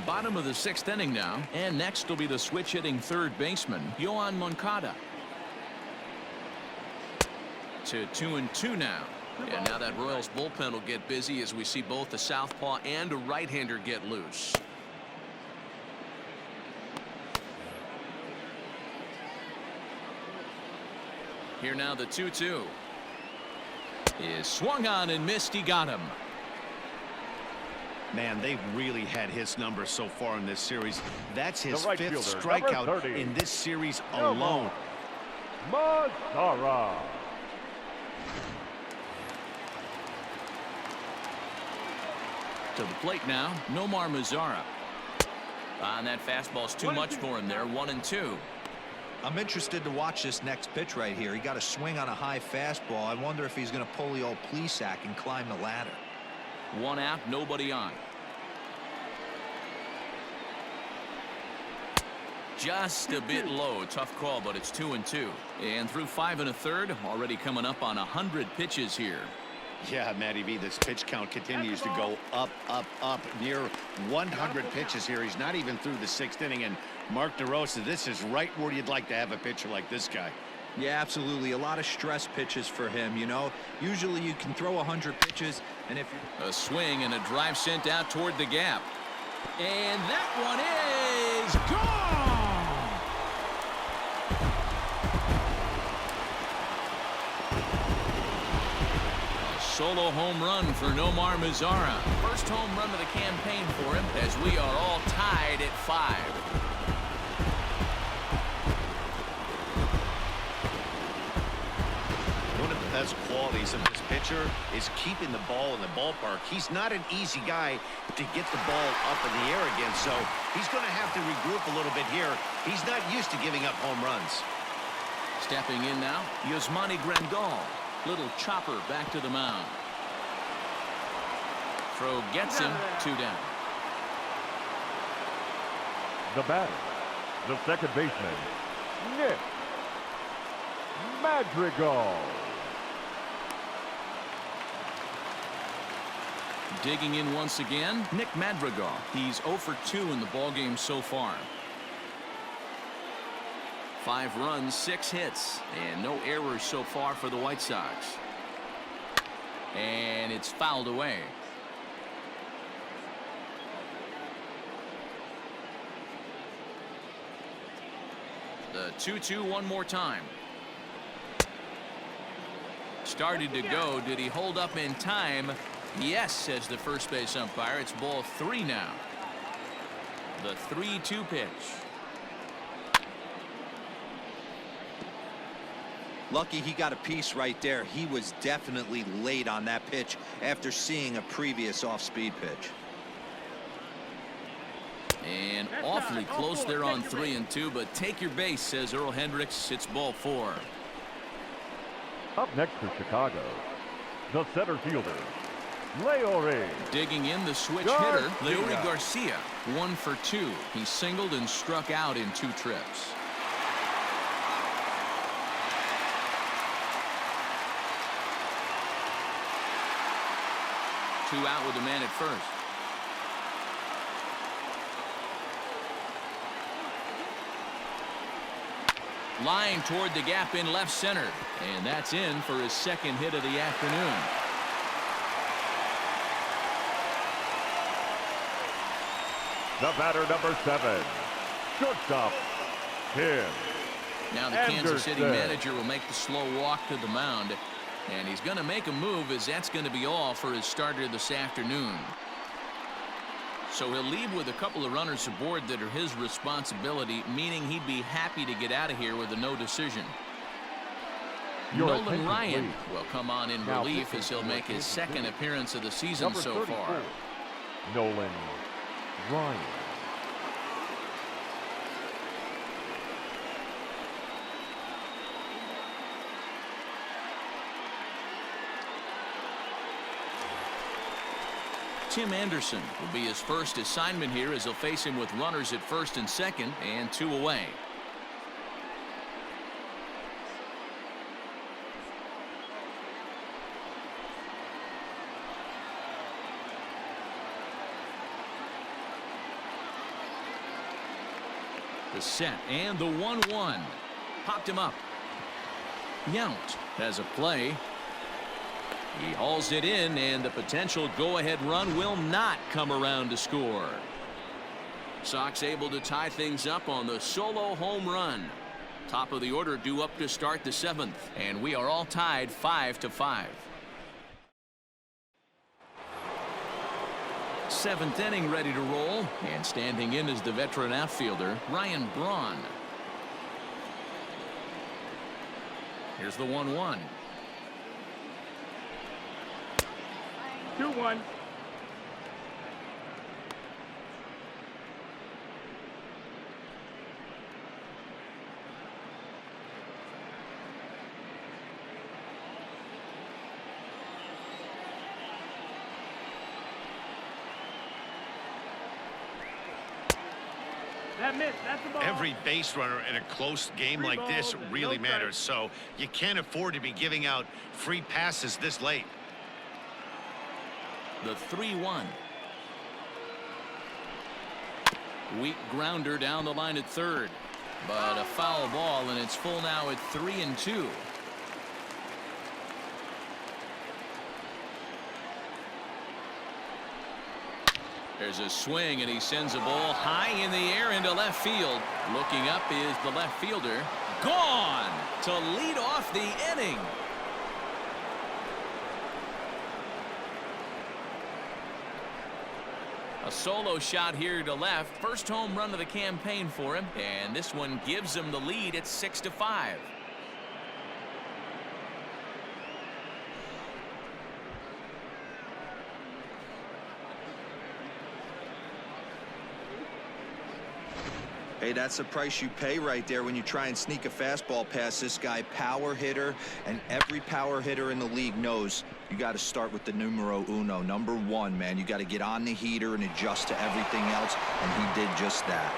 Bottom of the 6th inning now, and next will be the switch-hitting third baseman, Yoan Moncada. To 2-2 now. And now that Royals bullpen will get busy as we see both the southpaw and a right-hander get loose. Here now the 2-2 is swung on and missed. He got him. Man, they've really had his number so far in this series. That's his right 5th fielder, strikeout in this series alone. Mazara. To the plate now, Nomar Mazara. And that fastball's too much for him there. 1-2. I'm interested to watch this next pitch right here. He got a swing on a high fastball. I wonder if he's going to pull the old Plesac and climb the ladder. 1 out, nobody on. Just a bit low. Tough call, but it's 2-2. And through 5 1/3, already coming up on 100 pitches here. Yeah, Matty V, this pitch count continues to go up, up, up. Near 100 pitches here. He's not even through the 6th inning. And Mark DeRosa, this is right where you'd like to have a pitcher like this guy. Yeah, absolutely. A lot of stress pitches for him, you know. Usually you can throw 100 pitches, and if you're... A swing and a drive sent out toward the gap. And that one is gone! Solo home run for Nomar Mazara. First home run of the campaign for him as we are all tied at 5. One of the best qualities of this pitcher is keeping the ball in the ballpark. He's not an easy guy to get the ball up in the air again, so he's going to have to regroup a little bit here. He's not used to giving up home runs. Stepping in now, Yasmani Grandal. Little chopper back to the mound. Throw gets him. 2 down. The batter, the second baseman, Nick Madrigal. Digging in once again, Nick Madrigal. He's 0 for 2 in the ballgame so far. 5 runs, 6 hits, and no errors so far for the White Sox. And it's fouled away. The 2-2 one more time. Started to go. Did he hold up in time? Yes, says the first base umpire. It's ball 3 now. The 3-2 pitch. Lucky he got a piece right there. He was definitely late on that pitch after seeing a previous off-speed pitch. And awfully close there on 3-2, but take your base, says Earl Hendricks. It's ball 4. Up next for Chicago, the center fielder, Leori. Digging in the switch hitter, Leori Garcia. 1 for 2. He singled and struck out in 2 trips. Two out with a man at first. Line toward the gap in left center. And that's in for his 2nd hit of the afternoon. The batter, number 7, shortstop, Tim Now the Kansas City manager will make the slow walk to the mound. And he's going to make a move, as that's going to be all for his starter this afternoon. So he'll leave with a couple of runners aboard that are his responsibility, meaning he'd be happy to get out of here with a no decision. Nolan Ryan will come on in relief as he'll make his 2nd appearance of the season so far. Nolan Ryan. Tim Anderson will be his first assignment here as he'll face him with runners at 1st and 2nd and 2 away. The set and the 1-1. Popped him up. Yount has a play. He hauls it in, and the potential go-ahead run will not come around to score. Sox able to tie things up on the solo home run. Top of the order due up to start the 7th, and we are all tied 5-5. 7th inning ready to roll, and standing in is the veteran outfielder Braun. Here's the 1-1. 2-1. That missed. That's the ball. Every base runner in a close game Free like this balls, really no matters, so you can't afford to be giving out free passes this late. The 3-1. Weak grounder down the line at third, but a foul ball, and it's full now at 3-2. There's a swing, and he sends a ball high in the air into left field. Looking up is the left fielder. Gone to lead off the inning. A solo shot here to left. First home run of the campaign for him, and this one gives him the lead at 6-5. Hey, that's the price you pay right there when you try and sneak a fastball past this guy. Power hitter, and every power hitter in the league knows you got to start with the numero uno, number 1, man. You got to get on the heater and adjust to everything else, and he did just that.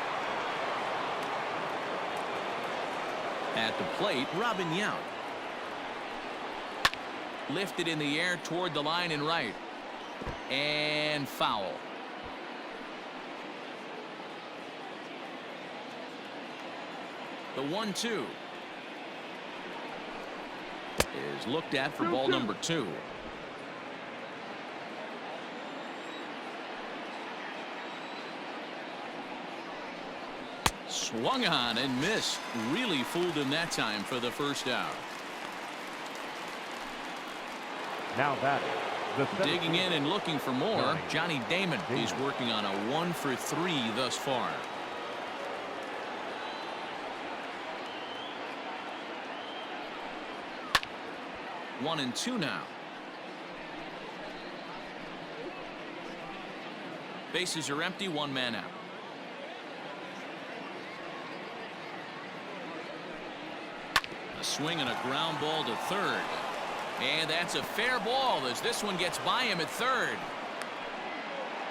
At the plate, Yount. Lifted in the air toward the line and right. And foul. The 1-2 is looked at for ball number 2. Swung on and missed. Really fooled him that time for the first out. Now batting. Digging in and looking for more, Johnny Damon. He's working on a 1 for 3 thus far. One and 2 now. Bases are empty, 1 man out. A swing and a ground ball to third. And that's a fair ball as this one gets by him at third.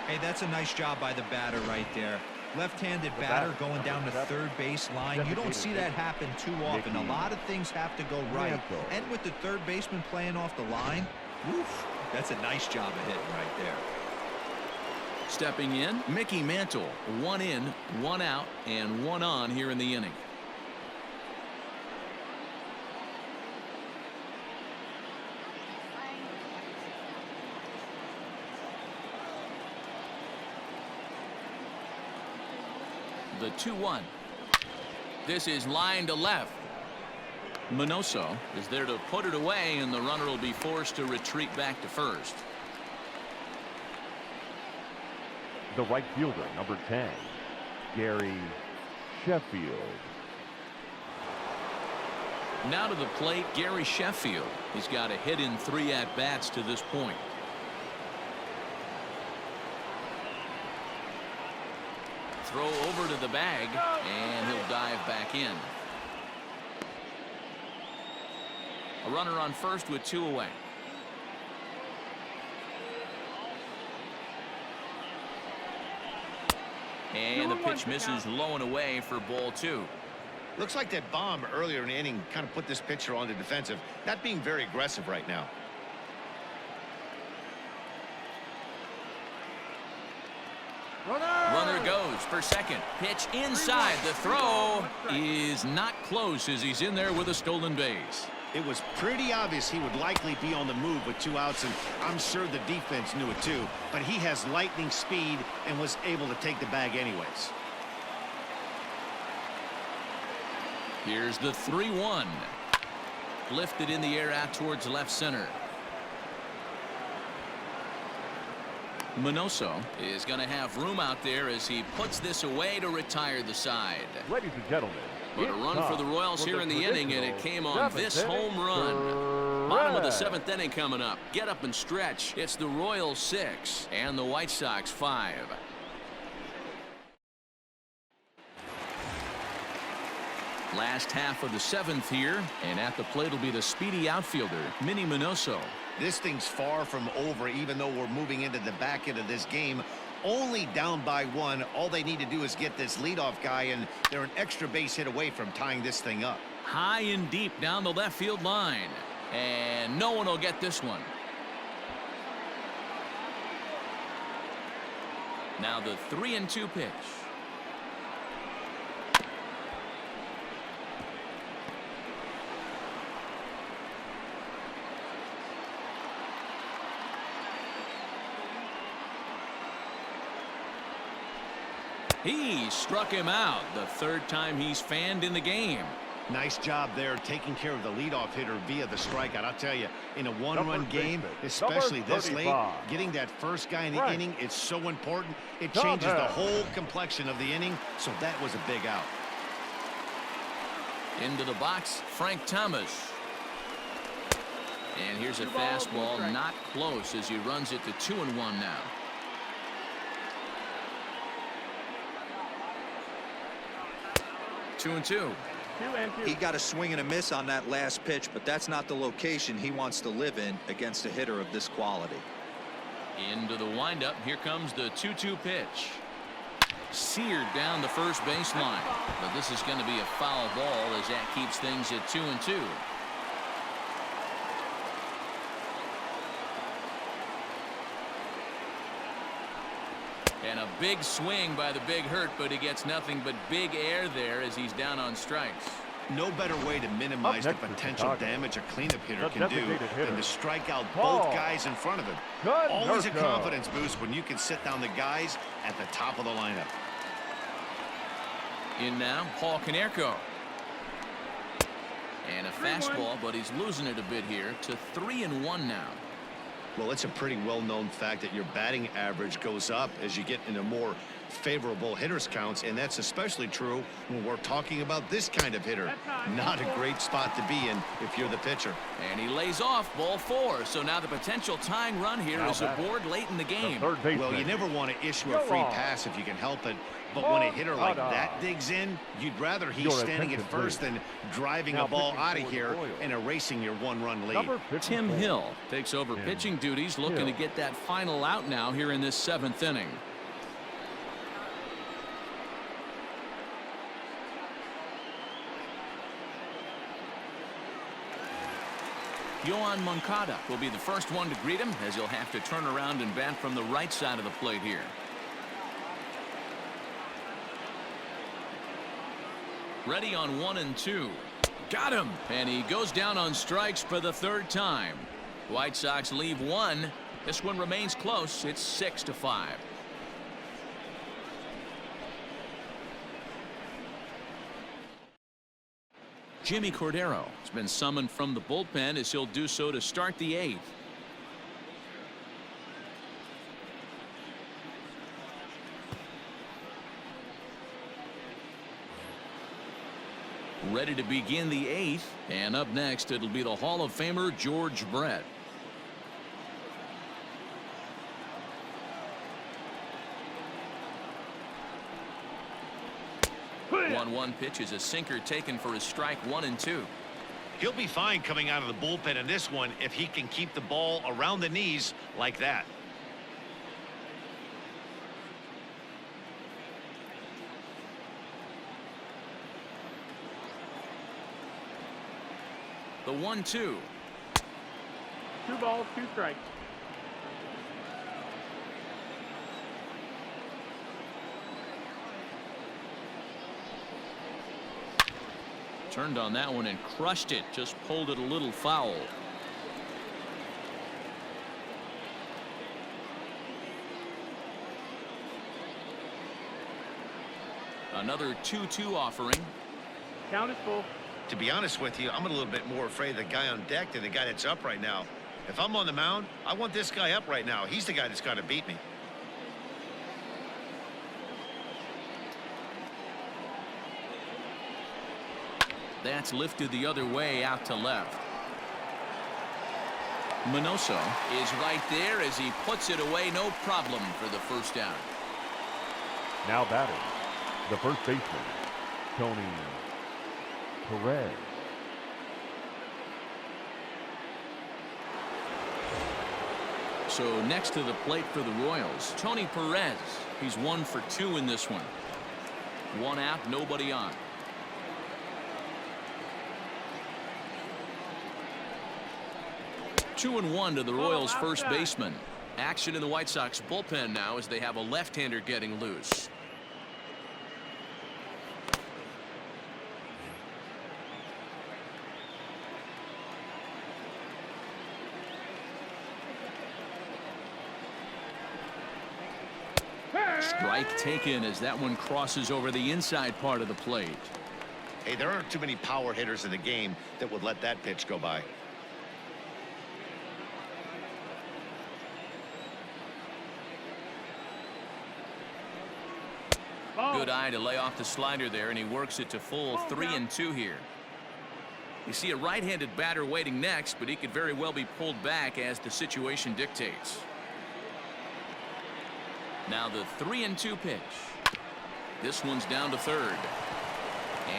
Hey, that's a nice job by the batter right there. Left-handed batter going down the third base line. You don't see that happen too often. A lot of things have to go right. And with the third baseman playing off the line, woof, that's a nice job of hitting right there. Stepping in, Mickey Mantle. 1 in, 1 out, and 1 on here in the inning. The 2-1. This is line to left. Minoso is there to put it away, and the runner will be forced to retreat back to first. The right fielder, number 10, Gary Sheffield. Now to the plate, Gary Sheffield. He's got a hit in 3 at-bats to this point. Throw over to the bag, and he'll dive back in. A runner on first with 2 away. And the pitch misses low and away for ball 2. Looks like that bomb earlier in the inning kind of put this pitcher on the defensive, not being very aggressive right now. Runner runner goes for second. Pitch inside. The throw is not close as he's in there with a stolen base. It was pretty obvious he would likely be on the move with 2 outs, and I'm sure the defense knew it too. But he has lightning speed and was able to take the bag anyways. Here's the 3-1. Lifted in the air out towards left center. Minoso is going to have room out there as he puts this away to retire the side. Ladies and gentlemen, But a run for the Royals here in the inning, and it came on this home run. Bottom of the 7th inning coming up. Get up and stretch. It's the Royals 6 and the White Sox 5. Last half of the 7th here, and at the plate will be the speedy outfielder, Minnie Minoso. This thing's far from over, even though we're moving into the back end of this game. Only down by 1. All they need to do is get this leadoff guy, and they're an extra base hit away from tying this thing up. High and deep down the left field line, and no one will get this one. Now the 3-2 pitch. He struck him out, the 3rd time he's fanned in the game. Nice job there taking care of the leadoff hitter via the strikeout. I'll tell you, in a one-run game, especially this late, getting that first guy in the inning is so important. It changes the whole complexion of the inning, so that was a big out. Into the box, Frank Thomas. And here's a fastball, not close as he runs it to 2-1 now. Two and two. He got a swing and a miss on that last pitch, but that's not the location he wants to live in against a hitter of this quality. Into the windup. Here comes the 2-2 pitch. Seared down the first baseline. But this is going to be a foul ball as that keeps things at 2-2. And a big swing by the Big Hurt, but he gets nothing but big air there as he's down on strikes. No better way to minimize the potential damage a cleanup hitter can do than to strike out both guys in front of him. Always a confidence boost when you can sit down the guys at the top of the lineup. In now, Paul Konerko. And a fastball, but he's losing it a bit here to 3-1 now. Well, it's a pretty well-known fact that your batting average goes up as you get into more favorable hitters counts, and that's especially true when we're talking about this kind of hitter. Not a great spot to be in if you're the pitcher. And he lays off ball 4, so now the potential tying run here is aboard late in the game. Well, you never want to issue a free pass if you can help it, but when a hitter like that digs in, you'd rather he's standing at first than driving a ball out of here and erasing your one-run lead. Tim Hill takes over pitching duties, looking to get that final out now here in this 7th inning. Yoan Moncada will be the first one to greet him as he'll have to turn around and bat from the right side of the plate here. Ready on 1-2. Got him. And he goes down on strikes for the 3rd time. White Sox leave 1. This one remains close. It's 6-5. Jimmy Cordero has been summoned from the bullpen as he'll do so to start the 8th. Ready to begin the 8th, and up next it'll be the Hall of Famer George Brett. One pitch is a sinker taken for his strike 1-2. He'll be fine coming out of the bullpen in this one if he can keep the ball around the knees like that. The 1-2. 2 balls, 2 strikes. Turned on that one and crushed it. Just pulled it a little foul. Another 2-2 offering. Count is full. To be honest with you, I'm a little bit more afraid of the guy on deck than the guy that's up right now. If I'm on the mound, I want this guy up right now. He's the guy that's got to beat me. That's lifted the other way out to left. Minoso is right there as he puts it away. No problem for the first down. Now batting, the first baseman, Tony Perez. So next to the plate for the Royals, Tony Perez. He's 1 for 2 in this one. 1 out, nobody on. Two and 1 to the Royals' first baseman. Action in the White Sox bullpen now as they have a left-hander getting loose. Strike taken as that one crosses over the inside part of the plate. Hey, there aren't too many power hitters in the game that would let that pitch go by. Good eye to lay off the slider there, and he works it to full 3-2 here. You see a right-handed batter waiting next, but he could very well be pulled back as the situation dictates. Now the 3-2 pitch. This one's down to third.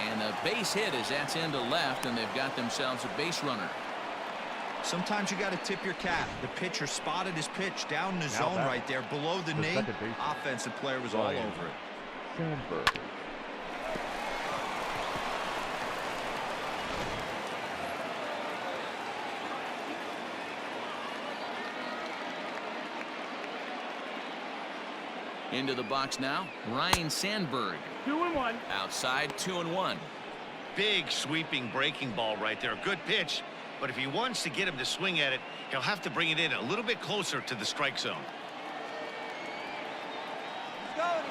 And a base hit as that's into left, and they've got themselves a base runner. Sometimes you got to tip your cap. The pitcher spotted his pitch down in the zone right there below the knee. Offensive player was all over it. Sandberg. Into the box now, Ryne Sandberg. 2-1. Outside, 2-1. Big sweeping breaking ball right there. Good pitch. But if he wants to get him to swing at it, he'll have to bring it in a little bit closer to the strike zone.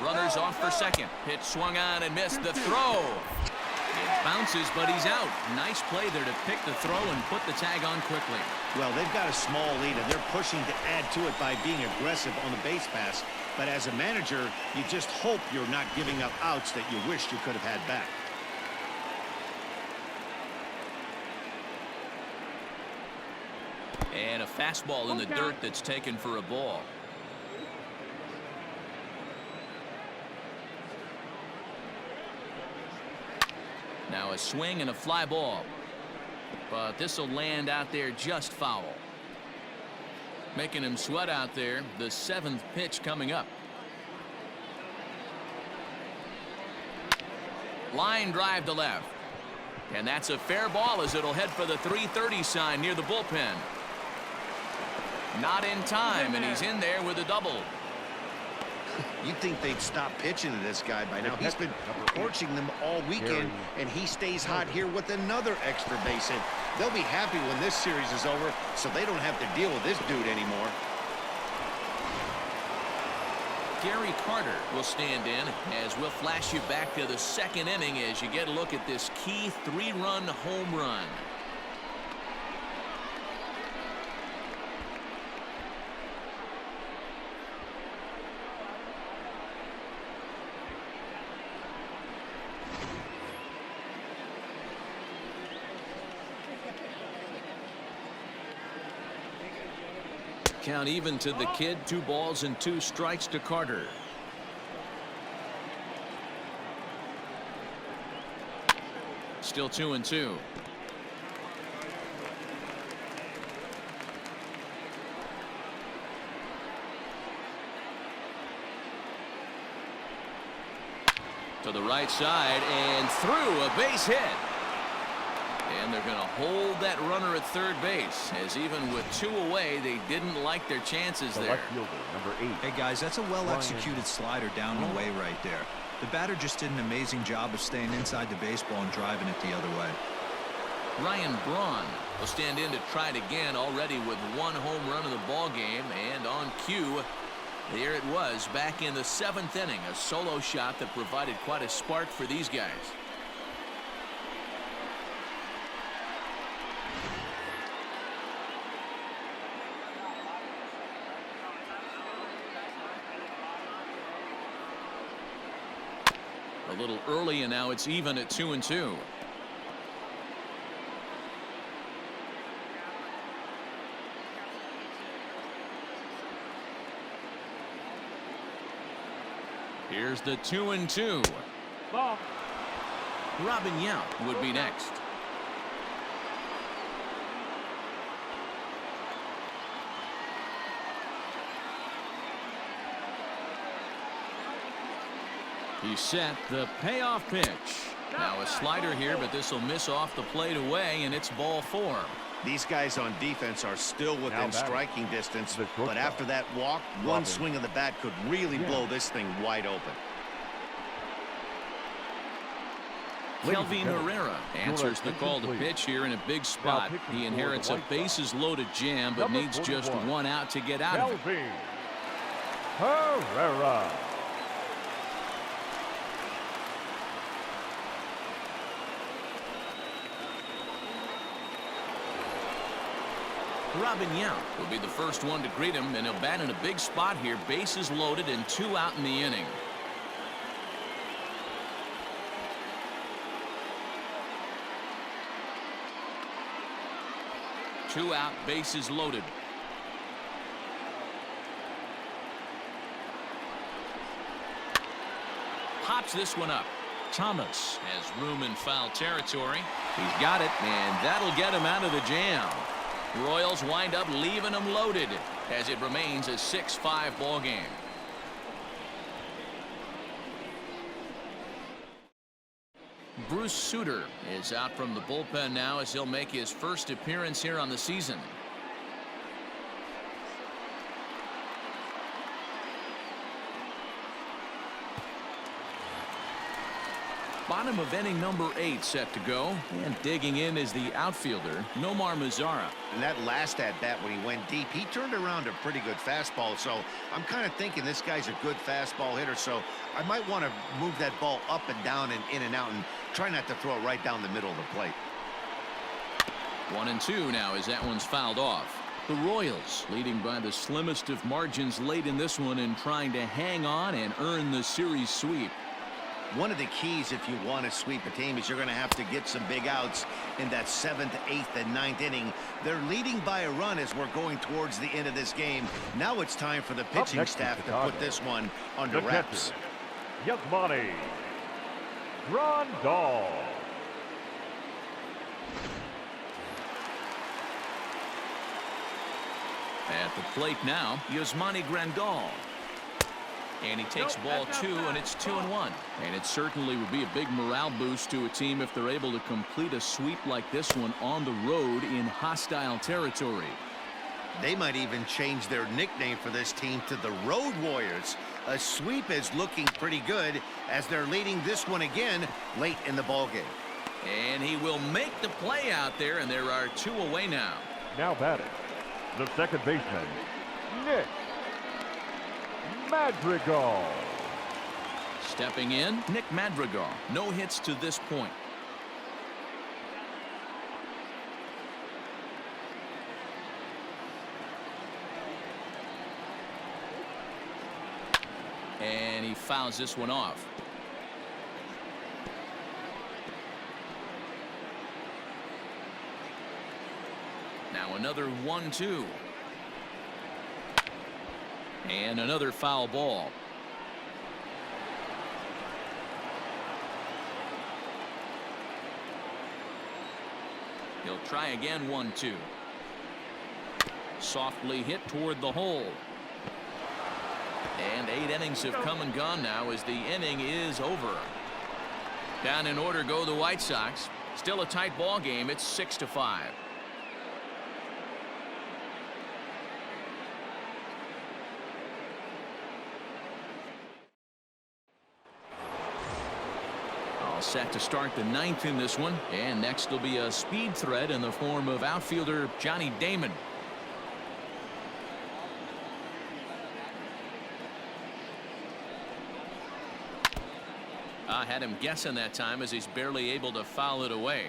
Runners off for second. Pitch swung on and missed. The throw. It bounces, but he's out. Nice play there to pick the throw and put the tag on quickly. Well, they've got a small lead, and they're pushing to add to it by being aggressive on the base pass. But as a manager, you just hope you're not giving up outs that you wished you could have had back. And a fastball in the dirt that's taken for a ball. Now a swing and a fly ball. But this will land out there just foul. Making him sweat out there. The 7th pitch coming up. Line drive to left. And that's a fair ball as it'll head for the 330 sign near the bullpen. Not in time, and he's in there with a double. You'd think they'd stop pitching to this guy by now. He's been torching them all weekend, and he stays hot here with another extra base hit. They'll be happy when this series is over, so they don't have to deal with this dude anymore. Gary Carter will stand in as we'll flash you back to the 2nd inning as you get a look at this key 3-run home run. Count even to the kid. 2 balls and 2 strikes to Carter. Still 2-2. To the right side and through, a base hit. And they're going to hold that runner at third base, as even with 2 away, they didn't like their chances there. Fielder, number 8. Hey, guys, that's a well-executed slider down and away right there. The batter just did an amazing job of staying inside the baseball and driving it the other way. Ryan Braun will stand in to try it again, already with one home run of the ball game, and on cue, there it was back in the 7th inning, a solo shot that provided quite a spark for these guys. A little early, and now it's even at 2-2. Here's the 2-2. Ball. Robin Yount would be next. He's set the payoff pitch. Now a slider here, but this will miss off the plate away, and it's ball 4. These guys on defense are still within striking distance, but after that walk, one swing of the bat could really blow this thing wide open. Kelvin Herrera answers the call to pitch here in a big spot. He inherits a bases-loaded jam, but needs just one out to get out of it. Kelvin Herrera. Robin Yount will be the first one to greet him, and he'll bat in a big spot here. Bases loaded and 2 out in the inning. Two out, bases loaded. Pops this one up. Thomas has room in foul territory. He's got it, and that'll get him out of the jam. Royals wind up leaving them loaded as it remains a 6-5 ball game. Bruce Sutter is out from the bullpen now as he'll make his first appearance here on the season. Bottom of inning number 8 set to go, and digging in is the outfielder Nomar Mazara. And that last at bat when he went deep, he turned around a pretty good fastball. So I'm kind of thinking this guy's a good fastball hitter, so I might want to move that ball up and down and in and out and try not to throw it right down the middle of the plate. 1-2 now as that one's fouled off. The Royals leading by the slimmest of margins late in this one and trying to hang on and earn the series sweep. One of the keys if you want to sweep a team is you're going to have to get some big outs in that 7th, 8th, and 9th inning. They're leading by a run as we're going towards the end of this game. Now it's time for the pitching staff to put this one under wraps. Yasmani Grandal. At the plate now, Yasmani Grandal. And he takes ball 2, and it's 2-1. And it certainly would be a big morale boost to a team if they're able to complete a sweep like this one on the road in hostile territory. They might even change their nickname for this team to the Road Warriors. A sweep is looking pretty good as they're leading this one again late in the ballgame. And he will make the play out there, and there are 2 away now. Now batting, the second baseman, Nick Madrigal. Stepping in, Nick Madrigal. No hits to this point. And he fouls this one off. Now another 1-2. And another foul ball. He'll try again. 1-2. Softly hit toward the hole. And 8 innings have come and gone now as the inning is over. Down in order go the White Sox. Still a tight ball game. It's 6-5. All set to start the 9th in this one, and next will be a speed threat in the form of outfielder Johnny Damon. I had him guessing that time as he's barely able to foul it away.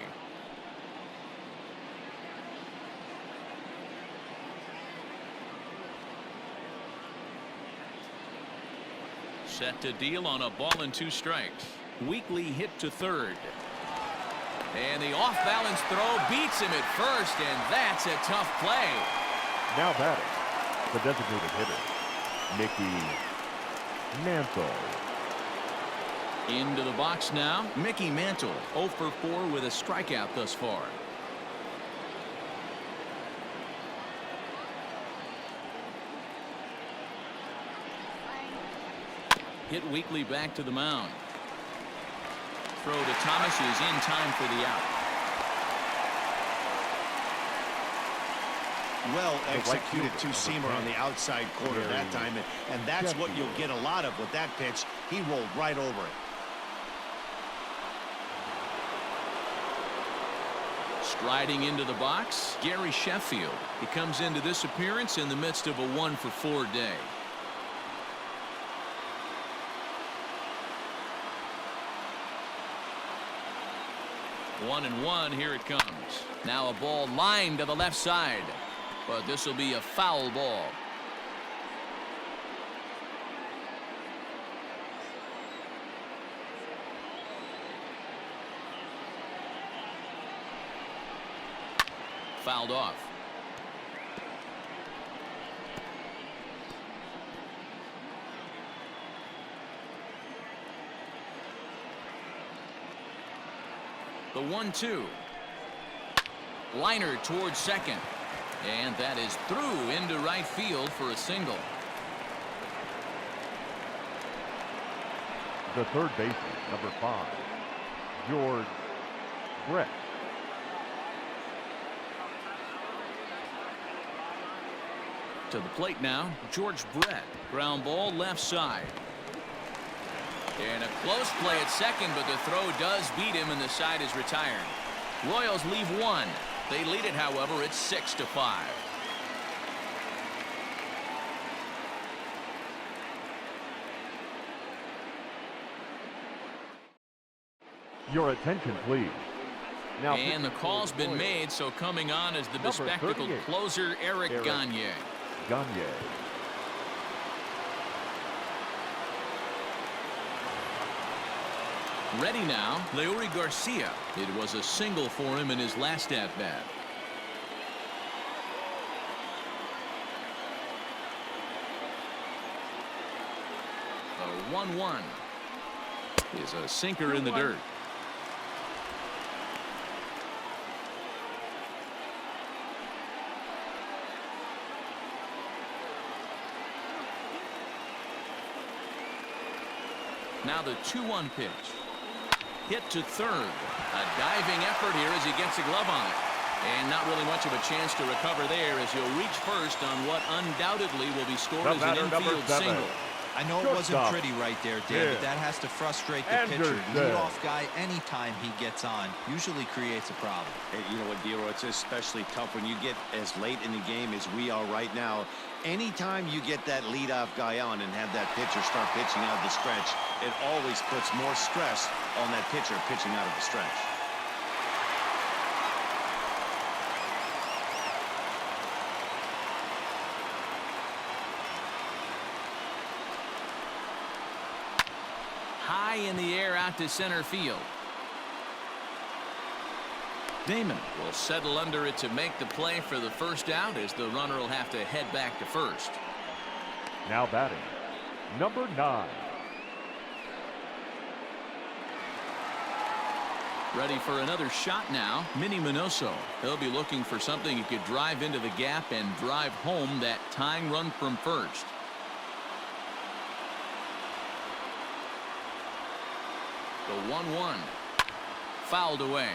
Set to deal on a ball and 2 strikes. Weekly hit to third. And the off-balance throw beats him at first, and that's a tough play. Now batting, the designated hitter, Mickey Mantle. Into the box now, Mickey Mantle, 0 for 4 with a strikeout thus far. Hit Weekly back to the mound. Throw to Thomas is in time for the out. Well executed two-seamer on the outside corner that time, and that's what you'll get a lot of with that pitch. He rolled right over it. Striding into the box, Gary Sheffield. He comes into this appearance in the midst of a 1 for 4 day. One and one, here it comes. Now a ball lined to the left side, but this will be a foul ball. Fouled off. The 1-2. Liner towards second. And that is through into right field for a single. The third baseman, number 5, George Brett. To the plate now, George Brett. Ground ball left side. And a close play at second, but the throw does beat him and the side is retired. Royals leave 1. They lead it, however, it's 6-5. Your attention, please. Now, and the call's been made, so coming on is the bespectacled closer, Eric Gagne. Ready now, Leury Garcia. It was a single for him in his last at-bat. The 1-1 is a sinker in the dirt. Now the 2-1 pitch. Hit to third. A diving effort here as he gets a glove on it. And not really much of a chance to recover there as he'll reach first on what undoubtedly will be scored as an infield single. I know it wasn't pretty right there, Dan, but that has to frustrate the pitcher. Leadoff guy, anytime he gets on, usually creates a problem. Hey, you know what, Dero, it's especially tough when you get as late in the game as we are right now. Anytime you get that leadoff guy on and have that pitcher start pitching out of the stretch, it always puts more stress on that pitcher pitching out of the stretch. High in the air out to center field. Damon will settle under it to make the play for the first out as the runner will have to head back to first. Now batting, number 9. Ready for another shot now, Minnie Minoso. He'll be looking for something he could drive into the gap and drive home that tying run from first. The 1-1 fouled away.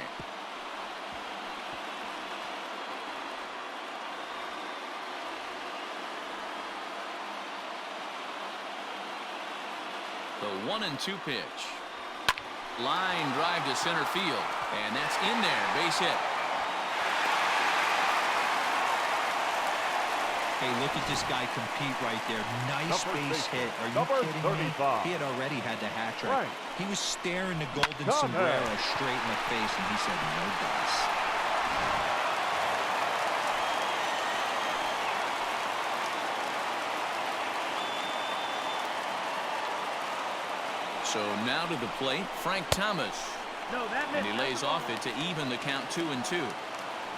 The 1-2 pitch. Line drive to center field, and that's in there. Base hit. Hey, look at this guy compete right there. Nice base hit. Are you kidding me? He had already had the hat trick. Right. He was staring the golden sombrero straight in the face, and he said, no dice. So now to the plate, Frank Thomas. No, that And he lays off it to even the count 2-2.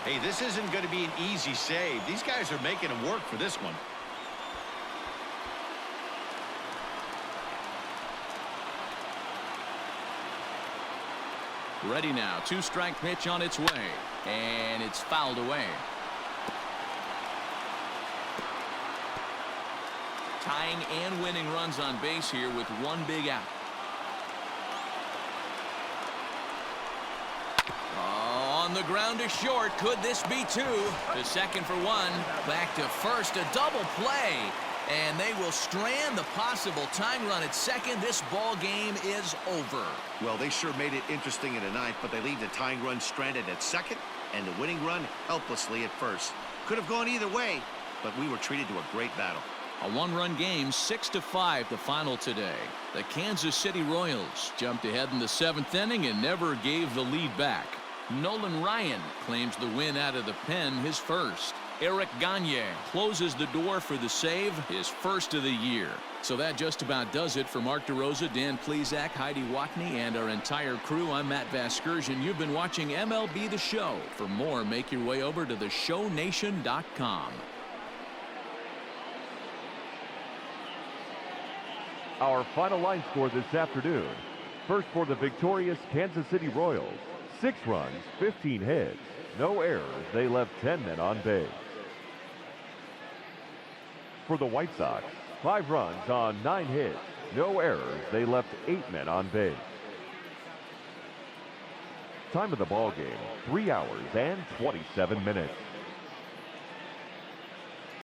Hey, this isn't going to be an easy save. These guys are making him work for this one. Ready now. 2-strike pitch on its way. And it's fouled away. Tying and winning runs on base here with one big out. On the ground to short. Could this be two? To second for one. Back to first. A double play. And they will strand the possible tying run at second. This ball game is over. Well, they sure made it interesting in the ninth, but they leave the tying run stranded at second and the winning run helplessly at first. Could have gone either way, but we were treated to a great battle. A one-run game, 6-5 the final today. The Kansas City Royals jumped ahead in the 7th inning and never gave the lead back. Nolan Ryan claims the win out of the pen, his first. Eric Gagne closes the door for the save, his first of the year. So that just about does it for Mark DeRosa, Dan Plesac, Heidi Watney, and our entire crew. I'm Matt Vasgersian. You've been watching MLB The Show. For more, make your way over to theshownation.com. Our final line score this afternoon. First for the victorious Kansas City Royals. 6 runs, 15 hits, no errors. They left 10 men on base. For the White Sox, 5 runs on 9 hits, no errors. They left 8 men on base. Time of the ball game, 3 hours and 27 minutes.